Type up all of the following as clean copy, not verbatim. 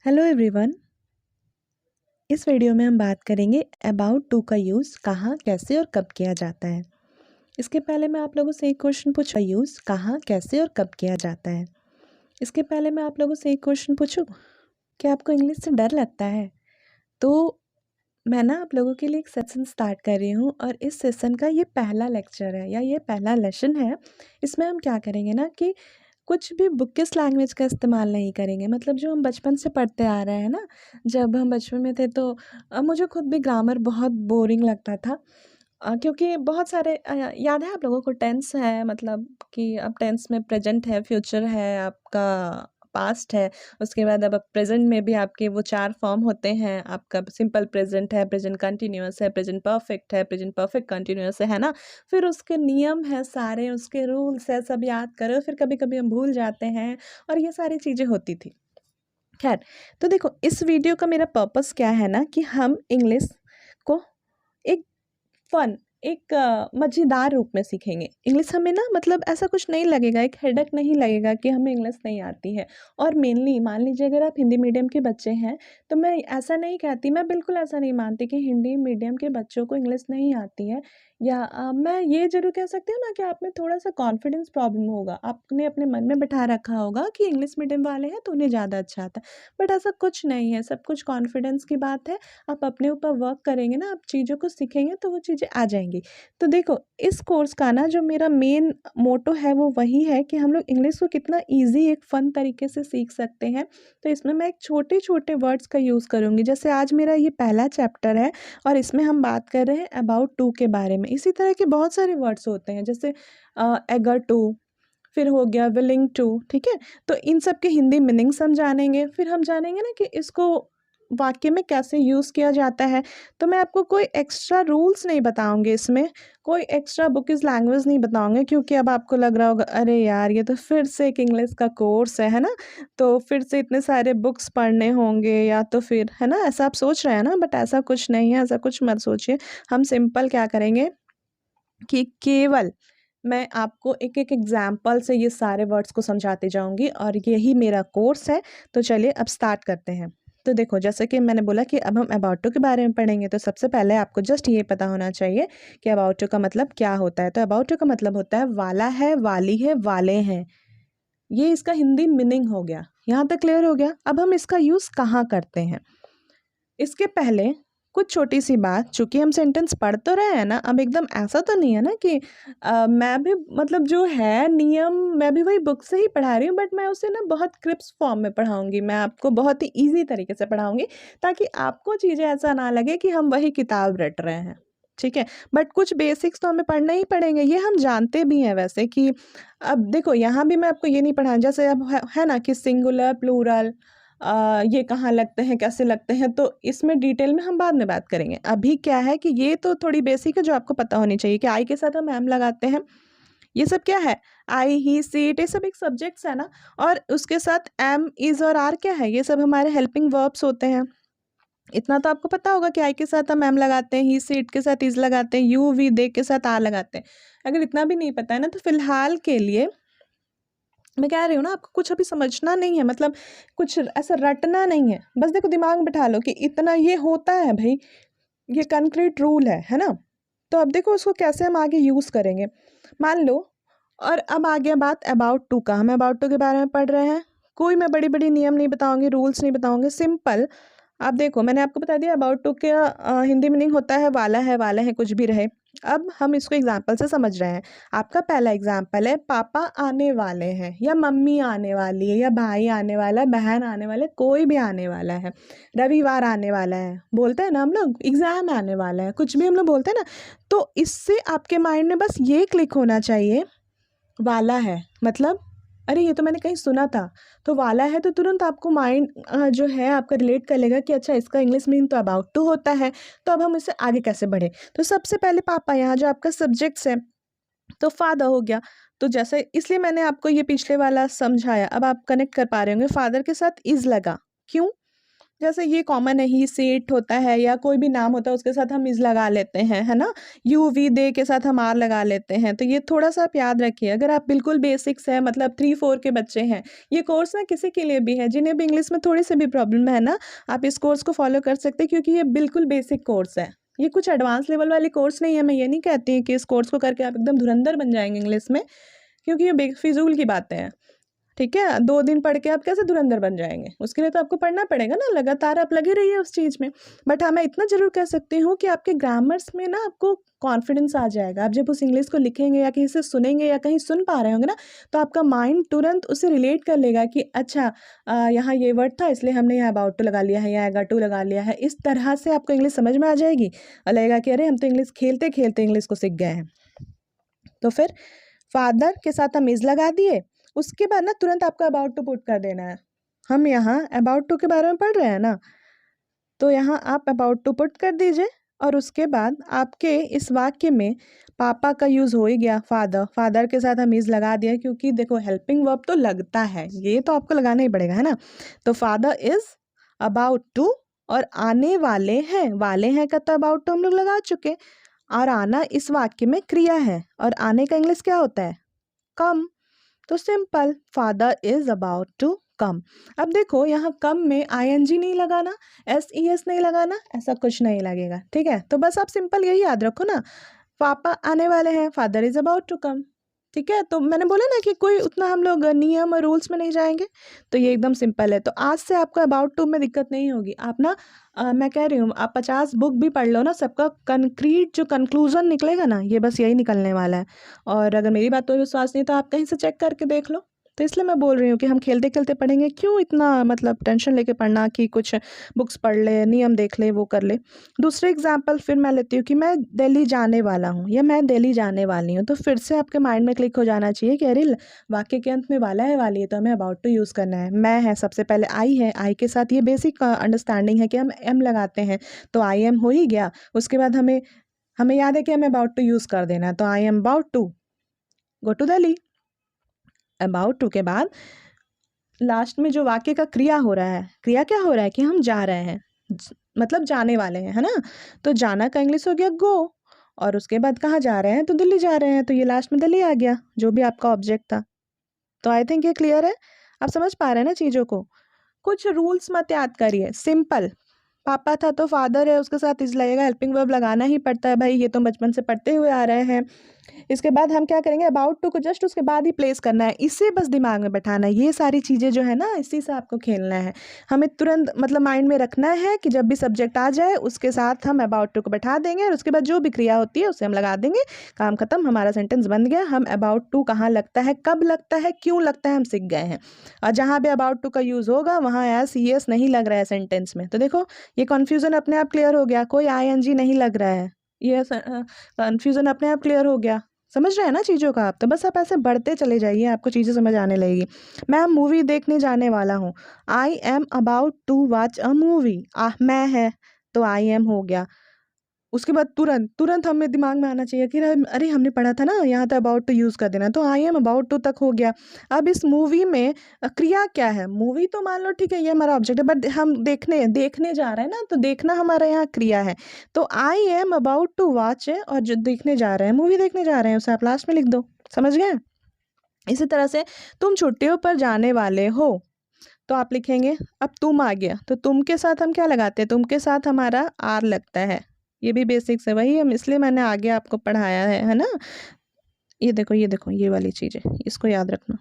Hello everyone. इस video में हम बात करेंगे अबाउट टू का यूज़ कहाँ, कैसे और कब किया जाता है। इसके पहले मैं आप लोगों से एक क्वेश्चन पूछूं, यूज़ कहाँ, कैसे और कब किया जाता है। इसके पहले मैं आप लोगों से एक क्वेश्चन पूछूं कि आपको इंग्लिश से डर लगता है। तो मैं ना आप लोगों के लिए एक सेशन स्टार्ट कर रही हूँ और इस सेशन का ये पहला लेक्चर है या ये पहला लेसन है। इसमें हम क्या करेंगे ना कि कुछ भी बुकिश लैंग्वेज का इस्तेमाल नहीं करेंगे। मतलब जो हम बचपन से पढ़ते आ रहे हैं ना, जब हम बचपन में थे तो मुझे खुद भी ग्रामर बहुत बोरिंग लगता था। क्योंकि बहुत सारे याद है आप लोगों को टेंस है, मतलब कि अब टेंस में प्रेजेंट है, फ्यूचर है, आपका पास्ट है। उसके बाद अब प्रेजेंट में भी आपके वो 4 फॉर्म होते हैं। आपका सिंपल प्रेजेंट है, प्रेजेंट कंटिन्यूअस है, प्रेजेंट परफेक्ट है, प्रेजेंट परफेक्ट कंटिन्यूअस है ना? फिर उसके नियम हैं सारे, उसके रूल्स है, सब याद करो। फिर कभी-कभी हम भूल जाते हैं और ये सारी चीज़ें होती थी। ख़ैर, तो देखो इस वीडियो का मेरा पर्पस क्या है ना कि हम इंग्लिश को एक फ़न, एक मज़ेदार रूप में सीखेंगे। इंग्लिश हमें ना मतलब ऐसा कुछ नहीं लगेगा, एक हेडेक नहीं लगेगा कि हमें इंग्लिश नहीं आती है। और मेनली मान लीजिए अगर आप हिंदी मीडियम के बच्चे हैं, तो मैं ऐसा नहीं कहती, मैं बिल्कुल ऐसा नहीं मानती कि हिंदी मीडियम के बच्चों को इंग्लिश नहीं आती है। या मैं ये ज़रूर कह सकती हूँ ना कि आप में थोड़ा-सा कॉन्फिडेंस प्रॉब्लम होगा। आपने अपने मन में बिठा रखा होगा कि इंग्लिश मीडियम वाले हैं तो उन्हें ज़्यादा अच्छा आता है। बट ऐसा कुछ नहीं है, सब कुछ कॉन्फिडेंस की बात है। आप अपने ऊपर वर्क करेंगे ना, आप चीज़ों को सीखेंगे तो वो चीज़ें आ जाएँगी। तो देखो इस कोर्स का ना जो मेरा मेन मोटो है वो वही है कि हम लोग इंग्लिश को कितना ईज़ी एक फ़न तरीके से सीख सकते हैं। तो इसमें मैं एक छोटे-छोटे वर्ड्स का यूज़ करूँगी। जैसे आज मेरा ये पहला चैप्टर है और इसमें हम बात कर रहे हैं अबाउट टू के बारे में। इसी तरह के बहुत सारे वर्ड्स होते हैं, जैसे एगर टू, फिर हो गया विलिंग टू, ठीक है? तो इन सब के हिंदी मीनिंग्स हम जानेंगे। फिर हम जानेंगे ना कि इसको वाक्य में कैसे यूज़ किया जाता है। तो मैं आपको कोई एक्स्ट्रा रूल्स नहीं बताऊँगी इसमें, कोई एक्स्ट्रा बुकिश लैंग्वेज नहीं बताऊँगी, क्योंकि अब आपको लग रहा होगा अरे यार ये तो फिर से एक इंग्लिश का कोर्स है ना? तो फिर से इतने सारे बुक्स पढ़ने होंगे या तो फिर है ना? ऐसा आप सोच रहे हैं ना, बट ऐसा कुछ नहीं है, ऐसा कुछ मत सोचिए। हम सिंपल क्या करेंगे कि केवल मैं आपको एक-एक एग्ज़ाम्पल से ये सारे वर्ड्स को समझाती जाऊँगी और यही मेरा कोर्स है। तो चलिए अब स्टार्ट करते हैं। तो देखो जैसे कि मैंने बोला कि अब हम अबाउट टू के बारे में पढ़ेंगे, तो सबसे पहले आपको जस्ट ये पता होना चाहिए कि अबाउट टू का मतलब क्या होता है। तो अबाउट टू का मतलब होता है वाला है, वाली है, वाले हैं। ये इसका हिंदी मीनिंग हो गया। यहाँ तक क्लियर हो गया? अब हम इसका यूज़ कहाँ करते हैं? इसके पहले कुछ छोटी-सी बात, चूँकि हम सेंटेंस पढ़ तो रहे हैं ना, अब एकदम ऐसा तो नहीं है ना कि मैं भी मतलब जो है नियम मैं भी वही बुक से ही पढ़ा रही हूँ, बट मैं उसे ना बहुत क्रिप्स फॉर्म में पढ़ाऊँगी। मैं आपको बहुत ही ईज़ी तरीके से पढ़ाऊँगी ताकि आपको चीज़ें ऐसा ना लगे कि हम वही किताब रट रहे हैं, ठीक है? बट कुछ बेसिक्स तो हमें पढ़ने ही पड़ेंगे, ये हम जानते भी हैं वैसे कि अब देखो यहाँ भी मैं आपको ये नहीं पढ़ा, जैसे अब है ना कि सिंगुलर, प्लूरल ये कहाँ लगते हैं, कैसे लगते हैं, तो इसमें डिटेल में हम बाद में बात करेंगे। अभी क्या है कि ये तो थोड़ी बेसिक है जो आपको पता होनी चाहिए कि आई के साथ हम एम लगाते हैं। ये सब क्या है? आई, ही, शी, इट, ये सब एक सब्जेक्ट्स है ना, और उसके साथ एम, इज़ और आर क्या है? ये सब हमारे हेल्पिंग वर्ब्स होते हैं। इतना तो आपको पता होगा कि आई के साथ हम एम लगाते हैं, ही, शी, इट के साथ इज़ लगाते हैं, यू, वी, दे के साथ आर लगाते हैं। अगर इतना भी नहीं पता है ना, तो फिलहाल के लिए मैं कह रही हूँ ना, आपको कुछ अभी समझना नहीं है, मतलब कुछ ऐसा रटना नहीं है। बस देखो दिमाग में बिठा लो कि इतना ये होता है भई, ये कंक्रीट रूल है ना? तो अब देखो उसको कैसे हम आगे यूज़ करेंगे। मान लो, और अब आ गया बात अबाउट टू का। हम अबाउट टू के बारे में पढ़ रहे हैं। कोई मैं बड़ी-बड़ी नियम नहीं बताऊँगी, रूल्स नहीं बताऊँगी, सिंपल आप देखो मैंने आपको बता दिया अबाउट टू का हिंदी मीनिंग होता है, वाला है, कुछ भी रहे। अब हम इसको एग्ज़ाम्पल से समझ रहे हैं। आपका पहला एग्ज़ाम्पल है, पापा आने वाले हैं या मम्मी आने वाली है या भाई आने वाला है, बहन आने वाले, कोई भी आने वाला है, रविवार आने वाला है, बोलते हैं ना हम लोग, एग्ज़ाम आने वाला है, कुछ भी हम लोग बोलते हैं ना। तो इससे आपके माइंड में बस ये क्लिक होना चाहिए, वाला है मतलब अरे ये तो मैंने कहीं सुना था। तो वाला है तो तुरंत आपको माइंड जो है आपका रिलेट कर लेगा कि अच्छा इसका इंग्लिश मीन तो अबाउट टू होता है। तो अब हम इससे आगे कैसे बढ़े? तो सबसे पहले पापा, यहाँ जो आपका सब्जेक्ट्स है, तो फादर हो गया। तो जैसे इसलिए मैंने आपको ये पिछले वाला समझाया, अब आप कनेक्ट कर पा रहे होंगे, फादर के साथ इज़ लगा। क्यों? जैसे ये कॉमन है, ही सेट होता है या कोई भी नाम होता है उसके साथ हम इज़ लगा लेते हैं, है ना? यू, वी, दे के साथ हम आर लगा लेते हैं। तो ये थोड़ा-सा आप याद रखिए। अगर आप बिल्कुल बेसिक्स है मतलब 3-4 के बच्चे हैं, ये कोर्स ना किसी के लिए भी है जिन्हें भी इंग्लिश में थोड़ी-सी भी प्रॉब्लम है ना, आप इस कोर्स को फ़ॉलो कर सकते हैं क्योंकि ये बिल्कुल बेसिक कोर्स है। ये कुछ एडवांस लेवल वाली कोर्स नहीं है। मैं ये नहीं कहती कि इस कोर्स को करके आप एकदम धुरंधर बन जाएँगे इंग्लिश में, क्योंकि ये बेफ़िज़ूल की बातें हैं। ठीक है? 2 दिन पढ़ के आप कैसे धुरंधर बन जाएँगे? उसके लिए तो आपको पढ़ना पड़ेगा ना, लगातार आप लगे रहिए उस चीज़ में। बट हाँ, मैं इतना ज़रूर कह सकती हूँ कि आपके ग्रामर्स में ना आपको कॉन्फिडेंस आ जाएगा। आप जब उस इंग्लिश को लिखेंगे या कहीं से सुनेंगे या कहीं सुन पा रहे होंगे ना, तो आपका माइंड तुरंत उसे रिलेट कर लेगा कि अच्छा यहाँ ये वर्ड था इसलिए हमने यहाँ अबाउट टू लगा लिया है या गो टू लगा लिया है। इस तरह से आपको इंग्लिश समझ में आ जाएगी और लगेगा कि अरे! हम तो इंग्लिश खेलते-खेलते इंग्लिश को सीख गए हैं। तो फिर फादर के साथ हम इज़ लगा दिए, उसके बाद ना तुरंत आपको अबाउट टू पुट कर देना है। हम यहाँ अबाउट टू के बारे में पढ़ रहे हैं ना, तो यहाँ आप अबाउट टू पुट कर दीजिए और उसके बाद आपके इस वाक्य में पापा का यूज़ हो ही गया, फादर के साथ हम इज़ लगा दिया क्योंकि देखो हेल्पिंग वर्ब तो लगता है, ये तो आपको लगाना ही पड़ेगा, है ना? तो फादर इज़ अबाउट टू और आने वाले हैं का तो अबाउट टू हम लोग लगा चुके और आना इस वाक्य में क्रिया है और आने का इंग्लिश क्या होता है? कम। तो simple, father is about to come. अब देखो यहाँ कम में आईएनजी नहीं लगाना, एस नहीं लगाना, ऐसा कुछ नहीं लगेगा। ठीक है, तो बस आप सिंपल यही याद रखो ना, पापा आने वाले हैं, father is about to come. ठीक है, तो मैंने बोला ना कि कोई उतना हम लोग नियम और रूल्स में नहीं जाएंगे, तो ये एकदम सिंपल है। तो आज से आपको अबाउट टू में दिक्कत नहीं होगी। आप ना मैं कह रही हूँ आप 50 बुक भी पढ़ लो ना, सबका कंक्रीट जो कंक्लूजन निकलेगा ना, ये बस यही निकलने वाला है। और अगर मेरी बात पर विश्वास नहीं तो आप कहीं से चेक करके देख लो। तो इसलिए मैं बोल रही हूँ कि हम खेलते खेलते पढ़ेंगे, क्यों इतना मतलब टेंशन लेके पढ़ना कि कुछ बुक्स पढ़ ले, नियम देख ले, वो कर ले। दूसरे एग्जाम्पल फिर मैं लेती हूँ कि मैं दिल्ली जाने वाला हूँ या मैं दिल्ली जाने वाली हूँ, तो फिर से आपके माइंड में क्लिक हो जाना चाहिए कि अरे वाक्य के अंत में वाला है वाली है तो हमें अबाउट टू यूज़ करना है। मैं है सबसे पहले आई है, आई के साथ ये बेसिक अंडरस्टैंडिंग है कि हम एम लगाते हैं, तो आई एम हो ही गया। उसके बाद हमें हमें याद है कि हमें अबाउट टू यूज़ कर देना है, तो I am about to go to Delhi. About to के बाद लास्ट में जो वाक्य का क्रिया हो रहा है, क्रिया क्या हो रहा है कि हम जा रहे हैं, मतलब जाने वाले हैं, है ना? तो जाना का इंग्लिश हो गया गो और उसके बाद कहाँ जा रहे हैं, तो दिल्ली जा रहे हैं, तो ये लास्ट में दिल्ली आ गया जो भी आपका ऑब्जेक्ट था। तो आई थिंक ये क्लियर है, आप समझ पा रहे हैं ना चीज़ों को। कुछ रूल्स मत याद करिए, सिंपल। पापा था तो फादर है, उसके साथ इज लगेगा, हेल्पिंग वर्ब लगाना ही पड़ता है भाई, ये तो बचपन से पढ़ते हुए आ रहे हैं। इसके बाद हम क्या करेंगे, अबाउट टू को जस्ट उसके बाद ही प्लेस करना है, इसे बस दिमाग में बैठाना है। ये सारी चीज़ें जो है ना, इसी से आपको खेलना है। हमें तुरंत मतलब माइंड में रखना है कि जब भी सब्जेक्ट आ जाए उसके साथ हम अबाउट टू को बैठा देंगे और उसके बाद जो भी क्रिया होती है उसे हम लगा देंगे, काम खत्म, हमारा सेंटेंस बन गया। हम अबाउट टू कहाँ लगता है, कब लगता है, क्यों लगता है, हम सीख गए हैं। और जहाँ भी अबाउट टू का यूज़ होगा वहाँ एस यस नहीं लग रहा है सेंटेंस में, तो देखो ये कन्फ्यूज़न अपने आप क्लियर हो गया, कोई आईएनजी नहीं लग रहा है, ये कन्फ्यूज़न अपने आप क्लियर हो गया। समझ रहे हैं ना चीज़ों का आप, तो बस आप ऐसे बढ़ते चले जाइए, आपको चीज़ें समझ आने लगेगी। मैं मूवी देखने जाने वाला हूँ, I am about to watch a movie. मैं है तो आई एम हो गया। उसके बाद तुरंत तुरंत हमें दिमाग में आना चाहिए कि अरे हमने पढ़ा था ना यहाँ तो अबाउट टू यूज़ कर देना, तो आई एम अबाउट टू तक हो गया। अब इस मूवी में क्रिया क्या है, मूवी तो मान लो ठीक है ये हमारा ऑब्जेक्ट है, बट हम देखने देखने जा रहे हैं ना, तो देखना हमारा यहाँ क्रिया है। तो I am about to watch है और जो देखने जा रहे हैं, मूवी देखने जा रहे हैं, उसे आप लास्ट में लिख दो। समझ गए? इसी तरह से तुम छुट्टियों पर जाने वाले हो, तो आप लिखेंगे, अब तुम आ गया, तो तुम के साथ हम क्या लगाते हैं, तुम के साथ हमारा आर लगता है। ये भी बेसिक्स है, वही हम इसलिए मैंने आगे आपको पढ़ाया है ना? ये देखो ये वाली चीज़ है, इसको याद रखना।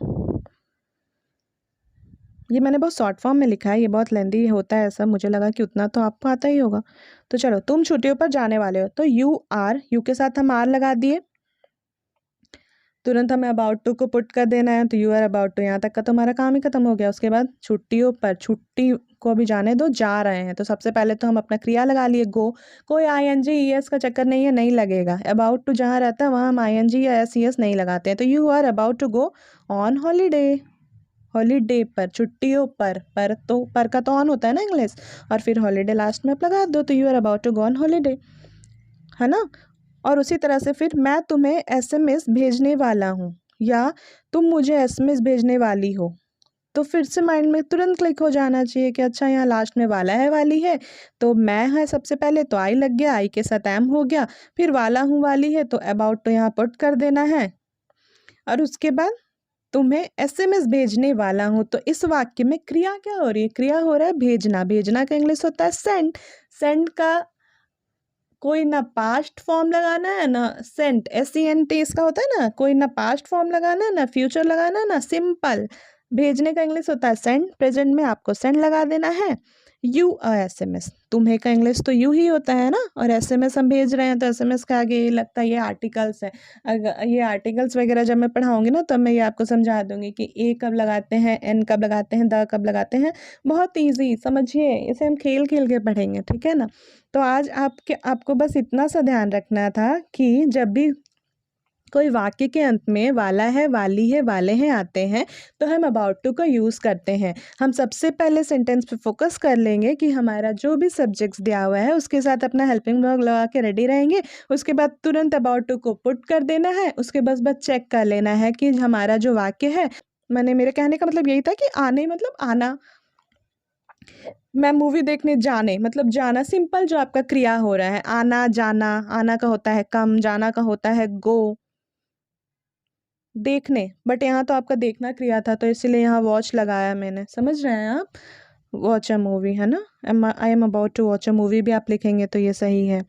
ये मैंने बहुत शॉर्ट फॉर्म में लिखा है, ये बहुत लेंदी होता है ऐसा, मुझे लगा कि उतना तो आपको आता ही होगा। तो चलो, तुम छुट्टियों पर जाने वाले हो, तो यू के साथ हम आर लगा दिए, तुरंत हमें अबाउट टू को पुट कर देना है, तो यू आर अबाउट टू, यहाँ तक का तो हमारा काम ही खत्म हो गया। उसके बाद छुट्टियों पर, छुट्टी को अभी जाने दो, जा रहे हैं, तो सबसे पहले तो हम अपना क्रिया लगा लिए गो, कोई आईएनजी ईएस का चक्कर नहीं है, नहीं लगेगा। अबाउट टू जहाँ रहता है वहाँ हम आईएनजी या एस ईएस नहीं लगाते हैं, तो you are about to go on holiday, holiday पर, छुट्टियों पर तो पर का तो ऑन होता है ना इंग्लिश, और फिर हॉलीडे लास्ट में आप लगा दो, तो you are about to go on holiday, है ना? और उसी तरह से फिर मैं तुम्हें एसएमएस भेजने वाला हूँ या तुम मुझे एसएमएस भेजने वाली हो, तो फिर से माइंड में तुरंत क्लिक हो जाना चाहिए कि अच्छा यहाँ लास्ट में वाला है वाली है, तो मैं है सबसे पहले तो आई लग गया, आई के साथ एम हो गया, फिर वाला हूँ वाली है तो अबाउट तो यहाँ पुट कर देना है, और उसके बाद तुम्हें एसएमएस भेजने वाला हूँ। तो इस वाक्य में क्रिया क्या हो रही है? क्रिया हो रहा है भेजना। भेजना का इंग्लिश होता है सेंड। सेंड का कोई ना पास्ट फॉर्म लगाना है ना सेंट, SENT इसका होता है ना, कोई ना पास्ट फॉर्म लगाना है ना फ्यूचर लगाना है ना सिंपल। भेजने का इंग्लिश होता है सेंड, प्रेजेंट में आपको सेंड लगा देना है। यू SMS, तुम्हें का इंग्लिश तो यू ही होता है ना, और SMS हम भेज रहे हैं तो SMS के आगे ये लगता है ये आर्टिकल्स है। अगर ये आर्टिकल्स वगैरह जब मैं पढ़ाऊंगी ना तब मैं ये आपको समझा दूंगी कि ए कब लगाते हैं, एन कब लगाते हैं, द कब लगाते हैं। बहुत ईजी, समझिए, इसे हम खेल खेल के पढ़ेंगे, ठीक है ना। तो आज आपको बस इतना सा ध्यान रखना था कि जब भी कोई वाक्य के अंत में वाला है, वाली है, वाले हैं आते हैं तो हम अबाउट टू का यूज़ करते हैं। हम सबसे पहले सेंटेंस पे फोकस कर लेंगे कि हमारा जो भी सब्जेक्ट्स दिया हुआ है उसके साथ अपना हेल्पिंग वर्ब लगा के रेडी रहेंगे। उसके बाद तुरंत अबाउट टू को पुट कर देना है। उसके बाद बस चेक कर लेना है कि हमारा जो वाक्य है, मैंने मेरे कहने का मतलब यही था कि आने मतलब आना। मैं मूवी देखने जाने मतलब जाना, सिंपल जो आपका क्रिया हो रहा है, आना जाना। आना का होता है कम, जाना का होता है गो। देखने, बट यहाँ तो आपका देखना क्रिया था तो इसीलिए यहाँ वॉच लगाया मैंने, समझ रहे हैं आप। वॉच अ मूवी है ना, I am about to watch a movie भी आप लिखेंगे तो ये सही है।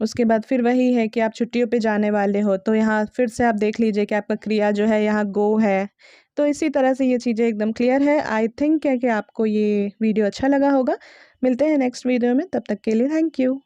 उसके बाद फिर वही है कि आप छुट्टियों पे जाने वाले हो तो यहाँ फिर से आप देख लीजिए कि आपका क्रिया जो है यहाँ गो है। तो इसी तरह से ये चीज़ें एकदम क्लियर है। आई थिंक है कि आपको ये वीडियो अच्छा लगा होगा। मिलते हैं नेक्स्ट वीडियो में, तब तक के लिए थैंक यू।